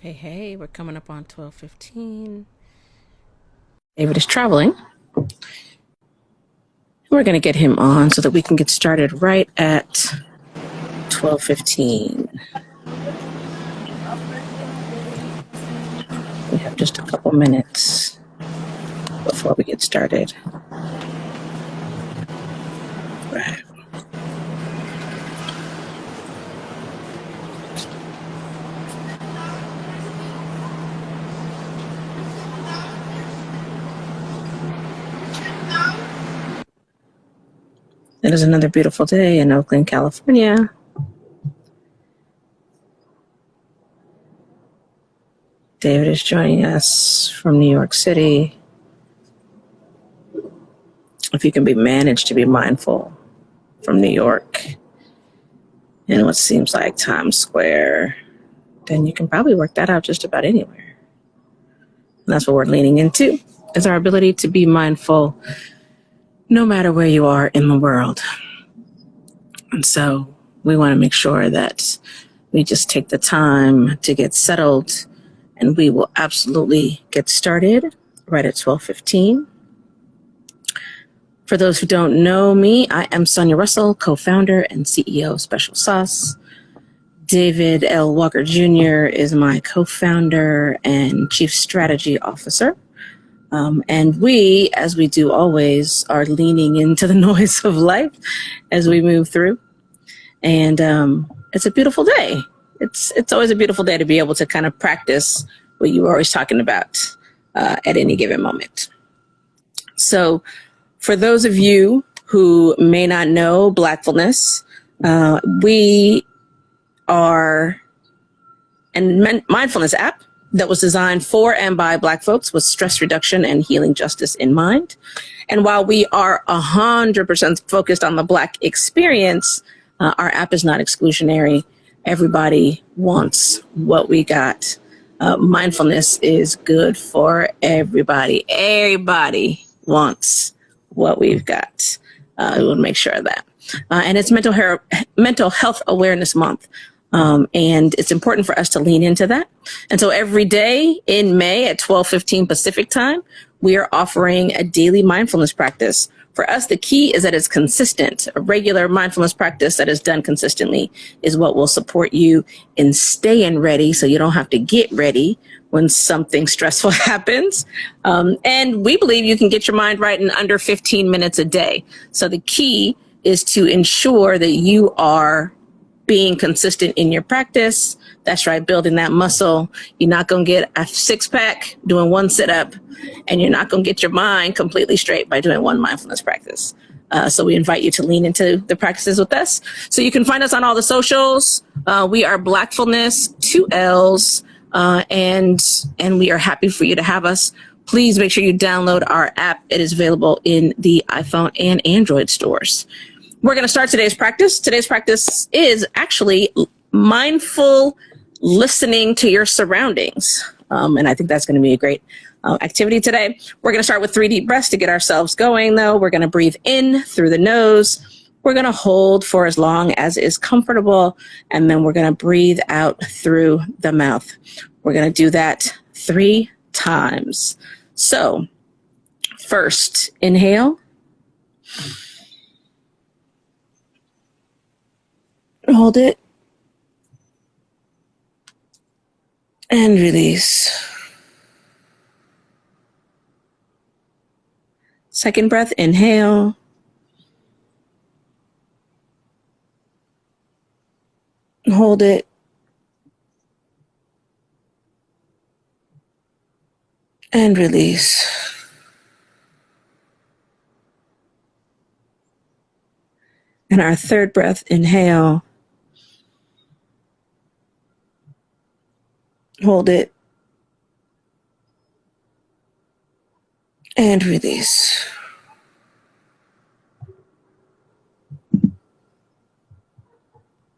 Hey, we're coming up on 12:15. David is traveling. We're going to get him on so that we can get started right at 12:15. We have just a couple minutes before we get started. Right. It is another beautiful day in Oakland, California. David is joining us from New York City. If you can be managed to be mindful from New York in what seems like Times Square, then you can probably work that out just about anywhere. And that's what we're leaning into, is our ability to be mindful no matter where you are in the world. And so we want to make sure that we just take the time to get settled, and we will absolutely get started right at 12:15. For those who don't know me, I am Sonia Russell, co-founder and CEO of Special Sauce. David L. Walker Jr. is my co-founder and chief strategy officer. And we, as we do always, are leaning into the noise of life as we move through. And it's a beautiful day. It's always a beautiful day to be able to kind of practice what you were always talking about at any given moment. So for those of you who may not know Blackfulness, we are a mindfulness app that was designed for and by Black folks with stress reduction and healing justice in mind. And while we are 100% focused on the Black experience, our app is not exclusionary. Everybody wants what we got. Mindfulness is good for everybody. Everybody wants what we've got. We will make sure of that. And it's Mental Health Awareness Month. And it's important for us to lean into that. And so every day in May at 12:15 Pacific time, we are offering a daily mindfulness practice. For us, the key is that it's consistent. A regular mindfulness practice that is done consistently is what will support you in staying ready so you don't have to get ready when something stressful happens. And we believe you can get your mind right in under 15 minutes a day. So the key is to ensure that you are being consistent in your practice. That's right, building that muscle. You're not going to get a six-pack doing one sit-up, and you're not going to get your mind completely straight by doing one mindfulness practice. So we invite you to lean into the practices with us. So you can find us on all the socials. We are Blackfulness, 2 L's, and we are happy for you to have us. Please make sure you download our app. It is available in the iPhone and Android stores. We're going to start today's practice. Today's practice is actually mindful listening to your surroundings. And I think that's going to be a great activity today. We're going to start with 3 deep breaths to get ourselves going, though. We're going to breathe in through the nose. We're going to hold for as long as is comfortable. And then we're going to breathe out through the mouth. We're going to do that 3 times. So first, inhale. Hold it. And release. Second breath, inhale. Hold it. And release. And our third breath, inhale. Hold it. And release.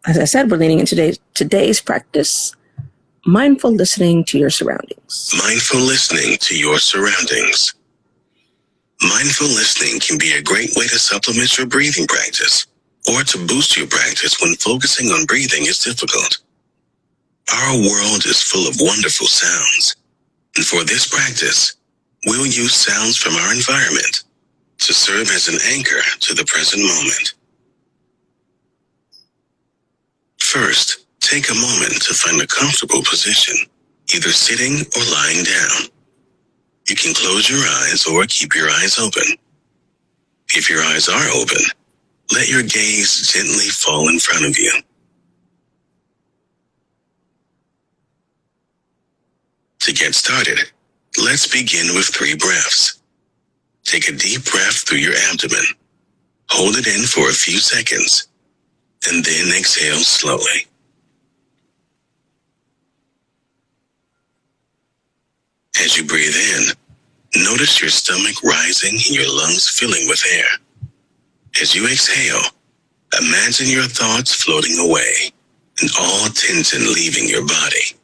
As I said, we're leaning into today's practice, mindful listening to your surroundings. Mindful listening to your surroundings. Mindful listening can be a great way to supplement your breathing practice or to boost your practice when focusing on breathing is difficult. Our world is full of wonderful sounds, and for this practice, we'll use sounds from our environment to serve as an anchor to the present moment. First, take a moment to find a comfortable position, either sitting or lying down. You can close your eyes or keep your eyes open. If your eyes are open, let your gaze gently fall in front of you. To get started, let's begin with 3 breaths. Take a deep breath through your abdomen. Hold it in for a few seconds, and then exhale slowly. As you breathe in, notice your stomach rising and your lungs filling with air. As you exhale, imagine your thoughts floating away and all tension leaving your body.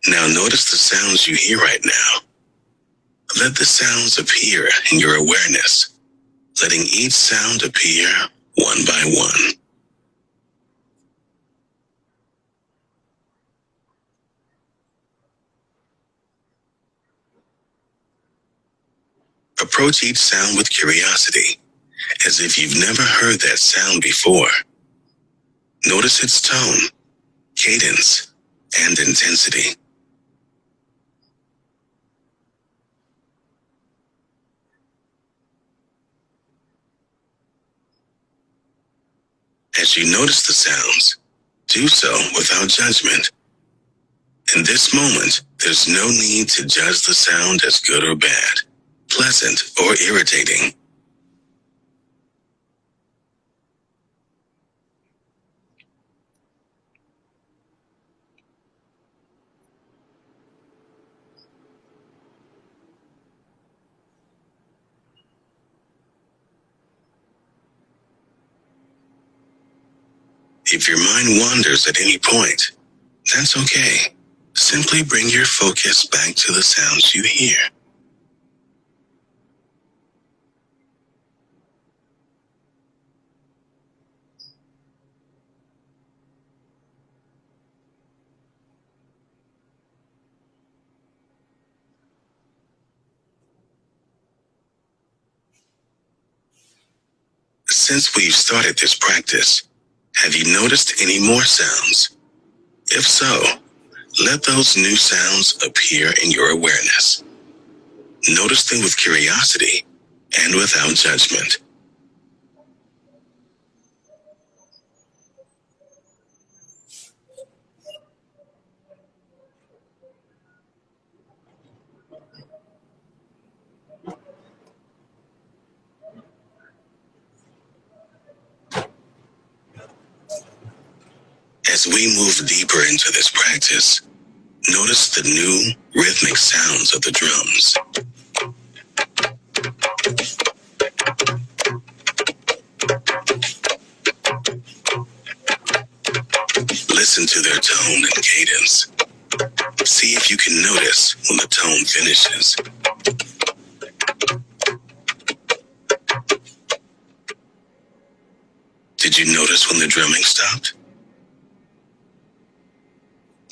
Now notice the sounds you hear right now. Let the sounds appear in your awareness, letting each sound appear one by one. Approach each sound with curiosity, as if you've never heard that sound before. Notice its tone, cadence, and intensity. As you notice the sounds, do so without judgment. In this moment, there's no need to judge the sound as good or bad, pleasant or irritating. If your mind wanders at any point, that's okay. Simply bring your focus back to the sounds you hear. Since we've started this practice, have you noticed any more sounds? If so, let those new sounds appear in your awareness. Notice them with curiosity and without judgment. As we move deeper into this practice, notice the new rhythmic sounds of the drums. Listen to their tone and cadence. See if you can notice when the tone finishes. Did you notice when the drumming stopped?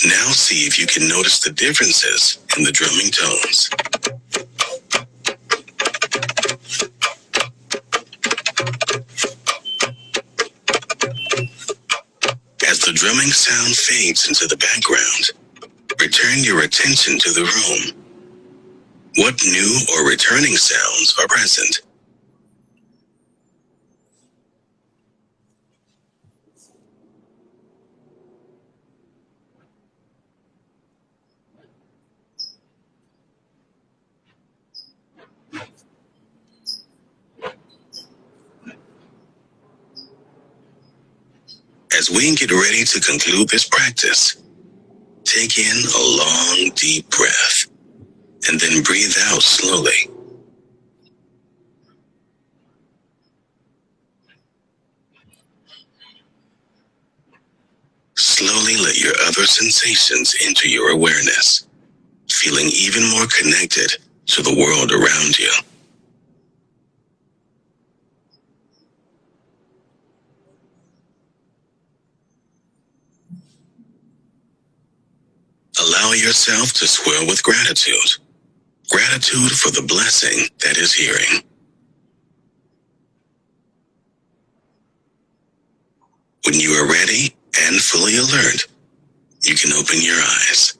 Now see if you can notice the differences in the drumming tones. As the drumming sound fades into the background, return your attention to the room. What new or returning sounds are present? As we get ready to conclude this practice, take in a long, deep breath, and then breathe out slowly. Slowly let your other sensations into your awareness, feeling even more connected to the world around you. Allow yourself to swell with gratitude. Gratitude for the blessing that is hearing. When you are ready and fully alert, you can open your eyes.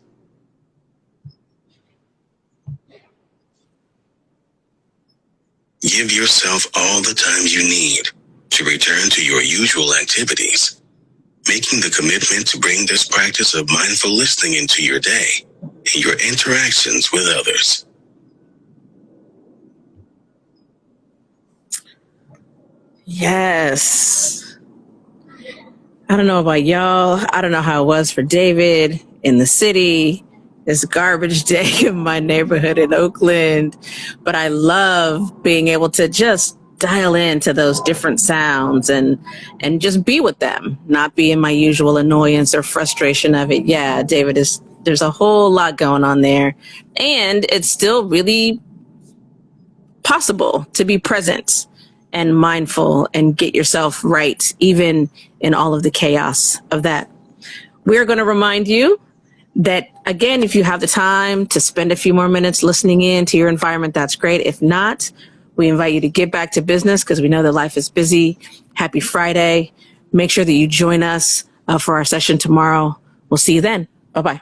Give yourself all the time you need to return to your usual activities, making the commitment to bring this practice of mindful listening into your day and your interactions with others. Yes. I don't know about y'all. I don't know how it was for David in the city, this garbage day in my neighborhood in Oakland, but I love being able to just dial into those different sounds and just be with them, not be in my usual annoyance or frustration of it. Yeah, David, there's a whole lot going on there, and it's still really possible to be present and mindful and get yourself right, even in all of the chaos of that. We're going to remind you that, again, if you have the time to spend a few more minutes listening in to your environment, that's great. If not, we invite you to get back to business because we know that life is busy. Happy Friday. Make sure that you join us for our session tomorrow. We'll see you then. Bye-bye.